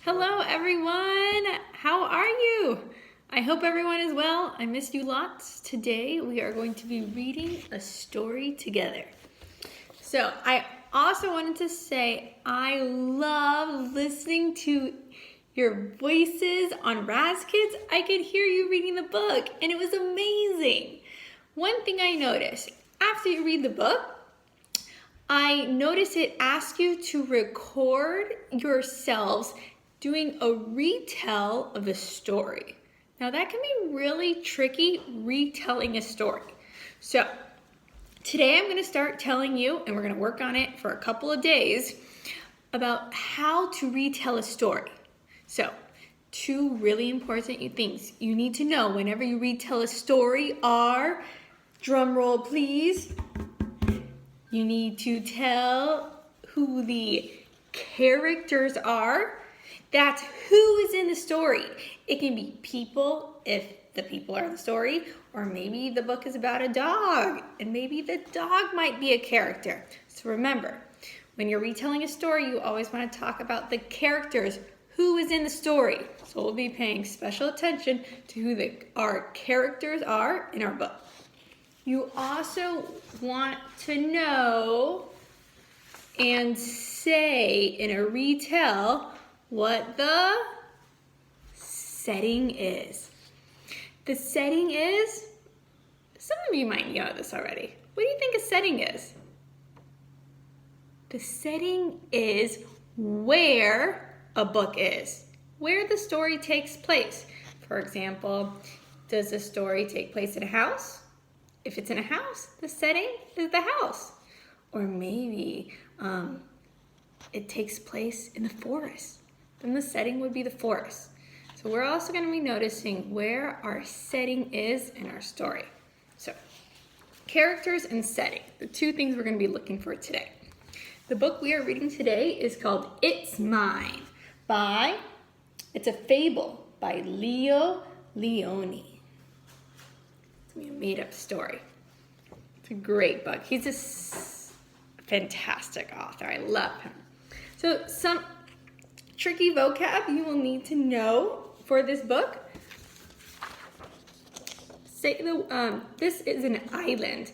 Hello everyone, how are you? I hope everyone is well. I missed you lots. Today we are going to be reading a story together. So I also wanted to say I love listening to your voices on Raz Kids. I could hear you reading the book and it was amazing. One thing I noticed, after you read the book, I noticed it asks you to record yourselves doing a retell of a story. Now that can be really tricky, retelling a story. So today I'm going to start telling you, and we're going to work on it for a couple of days, about how to retell a story. So two really important things you need to know whenever you retell a story are, drum roll please, you need to tell who the characters are. That's who is in the story. It can be people if the people are in the story, or maybe the book is about a dog and maybe the dog might be a character. So remember, when you're retelling a story, you always want to talk about the characters, who is in the story. So we'll be paying special attention to who our characters are in our book. You also want to know and say in a retell what the setting is. The setting is, some of you might know this already. What do you think a setting is? The setting is where a book is, where the story takes place. For example, does the story take place in a house? If it's in a house, the setting is the house. Or maybe it takes place in the forest. Then the setting would be the forest. So we're also going to be noticing where our setting is in our story. So characters and setting, the two things we're going to be looking for today. The book we are reading today is called It's Mine it's a fable by Leo Leone. It's a made-up story. It's a great book. He's a fantastic author. I love him. So some tricky vocab you will need to know for this book. This is an island.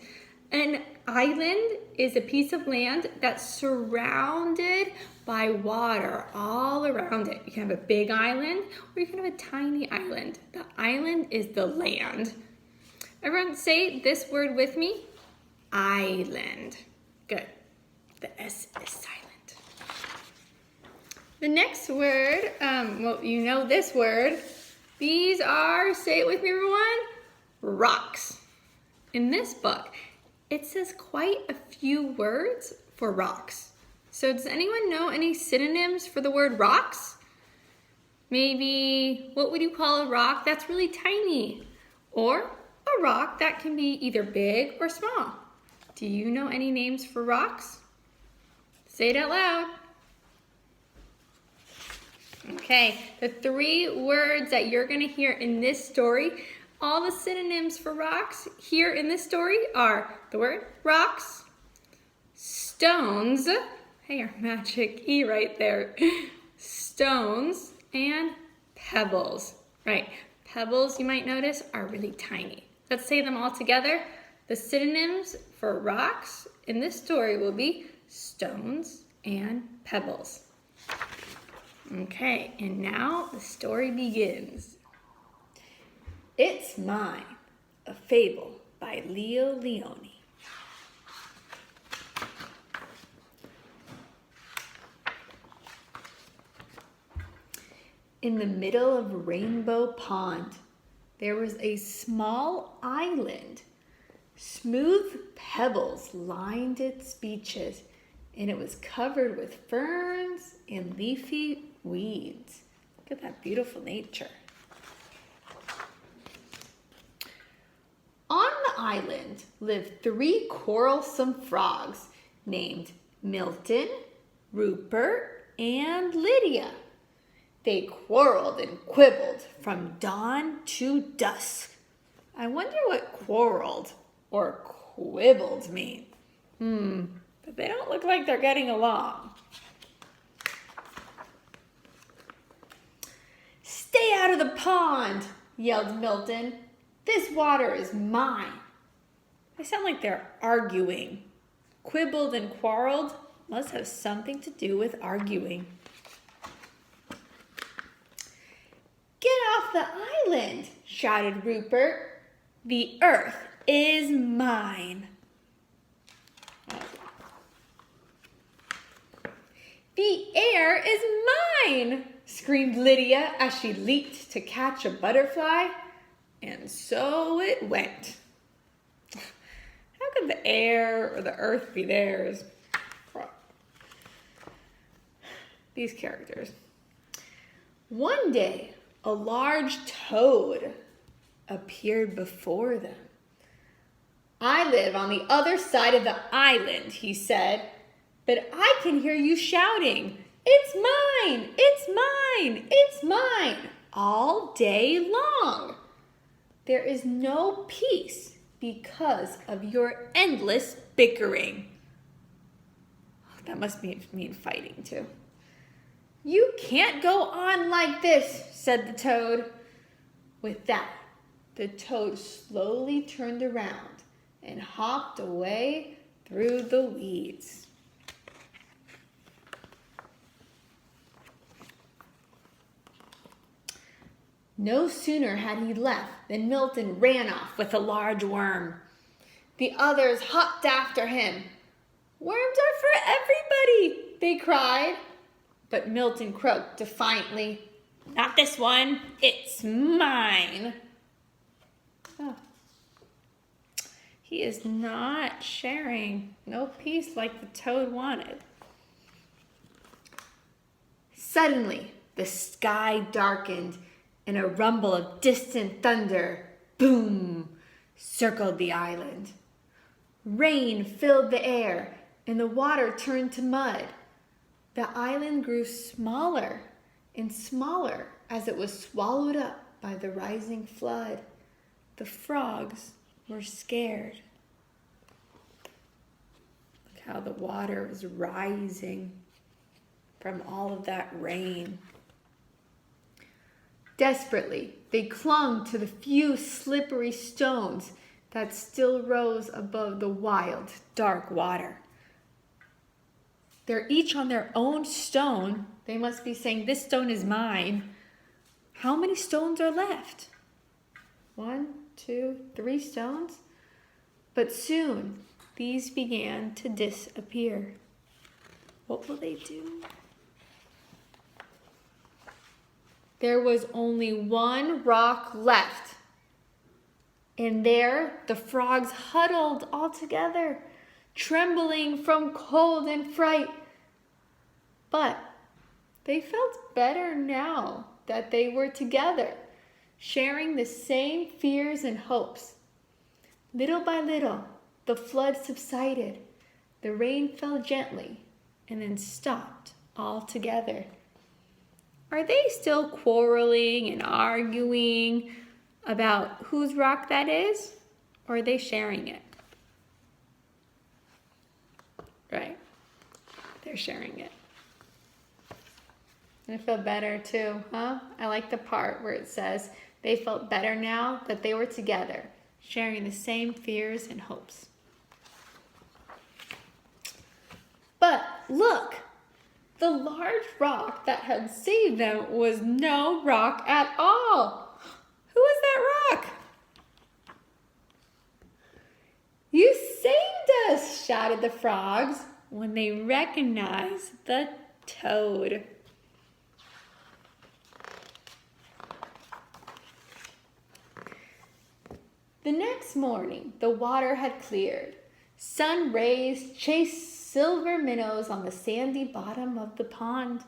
An island is a piece of land that's surrounded by water all around it. You can have a big island or you can have a tiny island. The island is the land. Everyone say this word with me. Island. Good. The S is silent. The next word, well, you know this word. These are, say it with me everyone, rocks. In this book, it says quite a few words for rocks. So does anyone know any synonyms for the word rocks? Maybe, what would you call a rock that's really tiny? Or a rock that can be either big or small. Do you know any names for rocks? Say it out loud. Okay, the three words that you're going to hear in this story, all the synonyms for rocks here in this story are the word rocks, stones, hey, our magic E right there, stones, and pebbles. Right, pebbles, you might notice, are really tiny. Let's say them all together. The synonyms for rocks in this story will be stones and pebbles. Okay, and now the story begins. It's Mine, a fable by Leo Leone. In the middle of Rainbow Pond, there was a small island. Smooth pebbles lined its beaches, and it was covered with ferns and leafy weeds. Look at that beautiful nature. On the island lived 3 quarrelsome frogs named Milton, Rupert, and Lydia. They quarreled and quibbled from dawn to dusk. I wonder what quarreled or quibbled mean. But they don't look like they're getting along. out of the pond, yelled Milton. This water is mine. They sound like they're arguing. Quibbled and quarreled must have something to do with arguing. Get off the island, shouted Rupert. The earth is mine. The air is mine, screamed Lydia as she leaped to catch a butterfly. And so it went. How could the air or the earth be theirs? These characters. One day, a large toad appeared before them. I live on the other side of the island, he said, but I can hear you shouting, it's mine, it's mine, it's mine, all day long. There is no peace because of your endless bickering. That must mean fighting too. You can't go on like this, said the toad. With that, the toad slowly turned around and hopped away through the weeds. No sooner had he left than Milton ran off with a large worm. The others hopped after him. Worms are for everybody, they cried. But Milton croaked defiantly, not this one, it's mine. Oh. He is not sharing. No peace like the toad wanted. Suddenly, the sky darkened and a rumble of distant thunder, boom, circled the island. Rain filled the air and the water turned to mud. The island grew smaller and smaller as it was swallowed up by the rising flood. The frogs were scared. Look how the water was rising from all of that rain. Desperately, they clung to the few slippery stones that still rose above the wild, dark water. They're each on their own stone. They must be saying, this stone is mine. How many stones are left? 1, 2, 3 stones? But soon, these began to disappear. What will they do? There was only one rock left. And there, the frogs huddled all together, trembling from cold and fright. But they felt better now that they were together, sharing the same fears and hopes. Little by little, the flood subsided. The rain fell gently and then stopped altogether. Are they still quarreling and arguing about whose rock that is? Or are they sharing it? Right. They're sharing it. And I feel better too, huh? I like the part where it says they felt better now that they were together, sharing the same fears and hopes. But look, the large rock that had saved them was no rock at all. Who is that rock? You saved us, shouted the frogs when they recognized the toad. The next morning, the water had cleared. Sun rays chased silver minnows on the sandy bottom of the pond.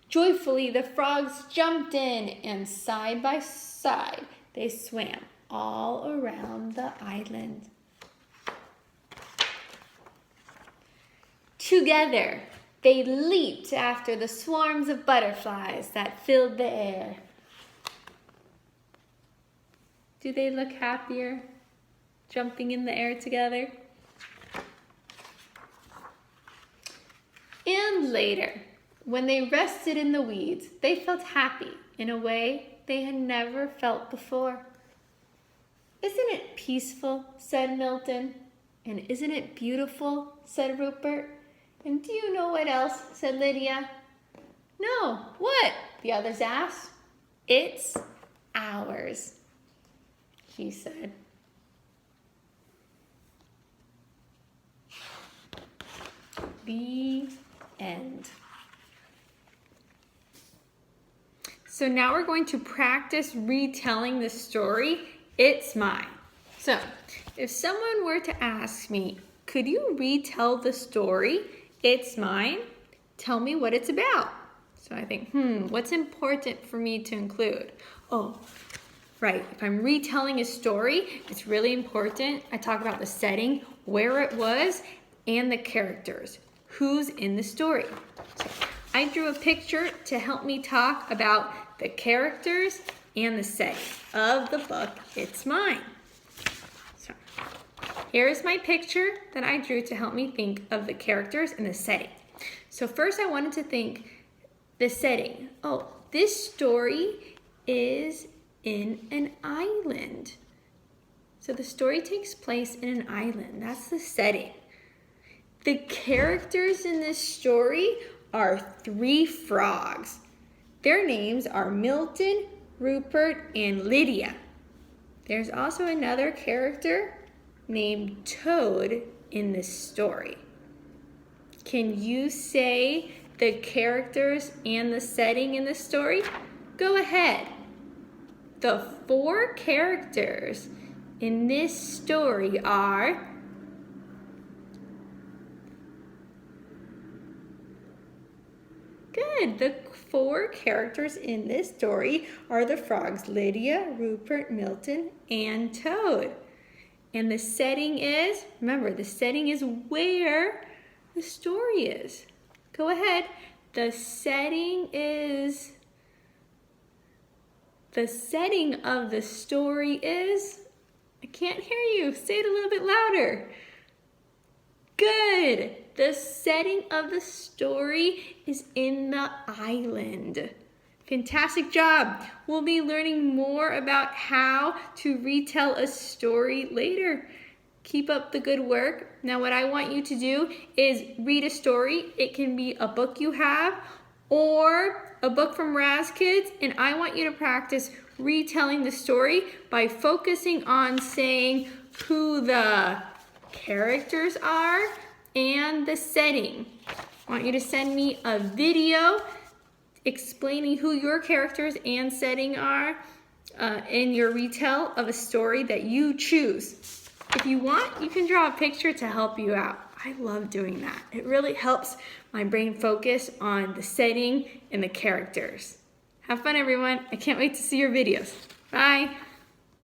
Joyfully, the frogs jumped in, and side by side, they swam all around the island. Together, they leaped after the swarms of butterflies that filled the air. Do they look happier, jumping in the air together? And later, when they rested in the weeds, they felt happy in a way they they had never felt before. "Isn't it peaceful?" said Milton. "And isn't it beautiful?" said Rupert. "And do you know what else?" said Lydia. "No, what?" the others asked. "It's ours," he said. The end. So now we're going to practice retelling the story, "It's Mine." So if someone were to ask me, "Could you retell the story, 'It's Mine'? Tell me what it's about." So I think, what's important for me to include? Oh, right, if I'm retelling a story, it's really important I talk about the setting, where it was, and the characters. Who's in the story? So I drew a picture to help me talk about the characters and the setting of the book, "It's Mine." So here's my picture that I drew to help me think of the characters and the setting. So first I wanted to think the setting. Oh, this story is in an island. So the story takes place in an island. That's the setting. The characters in this story are 3 frogs. Their names are Milton, Rupert, and Lydia. There's also another character named Toad in this story. Can you say the characters and the setting in the story? Go ahead. The 4 characters in this story are good. The 4 characters in this story are the frogs Lydia, Rupert, Milton, and Toad. And the setting is, remember, the setting is where the story is. Go ahead. The setting of the story is, I can't hear you. Say it a little bit louder. Good. The setting of the story is in the island. Fantastic job. We'll be learning more about how to retell a story later. Keep up the good work. Now what I want you to do is read a story. It can be a book you have or a book from Raz Kids, and I want you to practice retelling the story by focusing on saying who the characters are and the setting. I want you to send me a video explaining who your characters and setting are in your retell of a story that you choose. If you want, you can draw a picture to help you out. I love doing that. It really helps my brain focus on the setting and the characters. Have fun, everyone. I can't wait to see your videos. Bye.